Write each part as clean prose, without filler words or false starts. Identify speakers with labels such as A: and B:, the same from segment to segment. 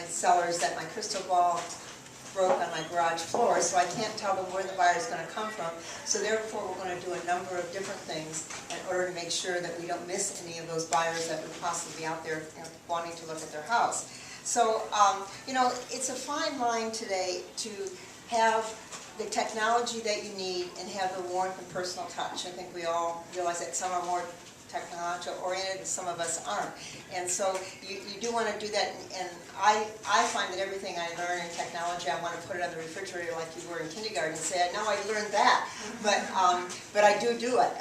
A: sellers that my crystal ball broke on my garage floor, so I can't tell them where the buyer is going to come from. So therefore, we're going to do a number of different things in order to make sure that we don't miss any of those buyers that would possibly be out there wanting to look at their house. So, you know, it's a fine line today to have the technology that you need and have the warmth and personal touch. I think we all realize that some are more technological oriented and some of us aren't. And so you do want to do that, and I find that everything I learn in technology, I want to put it on the refrigerator like you were in kindergarten and say, no, I learned that. But I do it.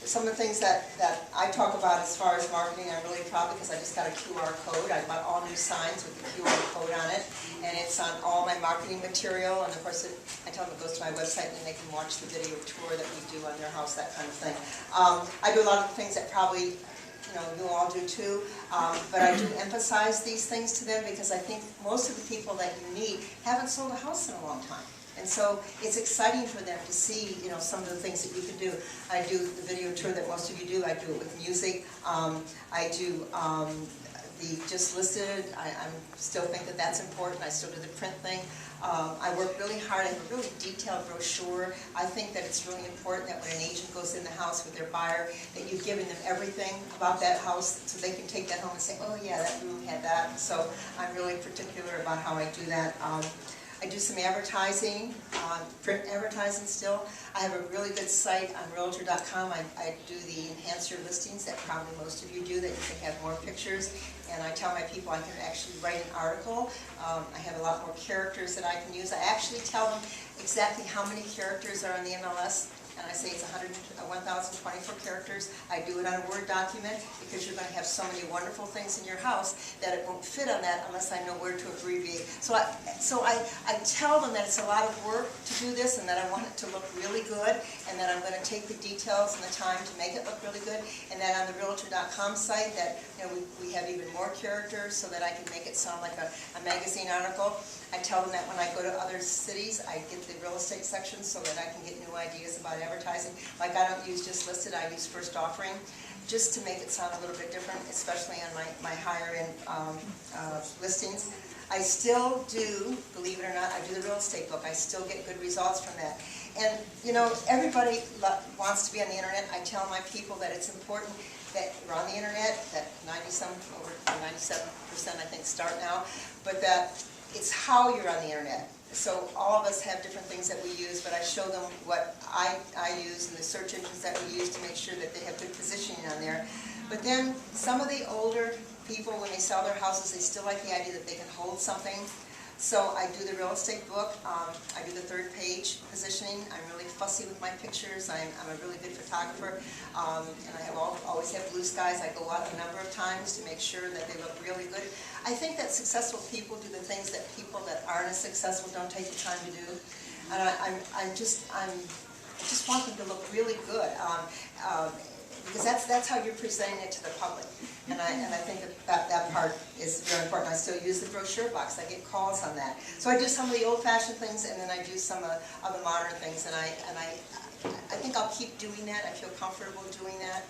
A: Some of the things that I talk about as far as marketing, I'm really proud because I just got a QR code. I bought all new signs with the QR code on it, and it's on all my marketing material. And of course, I tell them it goes to my website and they can watch the video tour that we do on their house, that kind of thing. I do a lot of things that probably you all do too, but I do emphasize these things to them because I think most of the people that you meet haven't sold a house in a long time. And so it's exciting for them to see, some of the things that you can do. I do the video tour that most of you do. I do it with music. I do the just listed. I still think that that's important. I still do the print thing. I work really hard. I have a really detailed brochure. I think that it's really important that when an agent goes in the house with their buyer, that you've given them everything about that house so they can take that home and say, oh yeah, that room had that. So I'm really particular about how I do that. I do some advertising, print advertising still. I have a really good site on Realtor.com. I do the enhance your listings that probably most of you do, that you can have more pictures. And I tell my people I can actually write an article. I have a lot more characters that I can use. I actually tell them exactly how many characters are on the MLS. And I say it's 1,024 characters. I do it on a Word document because you're going to have so many wonderful things in your house that it won't fit on that unless I know where to abbreviate. So I tell them that it's a lot of work to do this and that I want it to look really good and that I'm going to take the details and the time to make it look really good, and that on the Realtor.com site that we have even more characters so that I can make it sound like a magazine article. I tell them that when I go to other cities, I get the real estate section so that I can get new ideas about advertising. Like I don't use just listed, I use first offering, just to make it sound a little bit different, especially on my higher end listings. I still do, believe it or not, I do the real estate book. I still get good results from that. And everybody wants to be on the internet. I tell my people that it's important that you're on the internet, that 97% I think start now, but that it's how you're on the internet. So all of us have different things that we use, but I show them what I use and the search engines that we use to make sure that they have good positioning on there. But then some of the older people, when they sell their houses, they still like the idea that they can hold something. So I do the real estate book. I do the third page positioning. I'm really fussy with my pictures. I'm a really good photographer, and I always have blue skies. I go out a number of times to make sure that they look really good. I think that successful people do the things that people that aren't as successful don't take the time to do, and I just want them to look really good. Because that's how you're presenting it to the public, and I think that part is very important. I still use the brochure box. I get calls on that. So I do some of the old-fashioned things, and then I do some of the modern things, and I think I'll keep doing that. I feel comfortable doing that.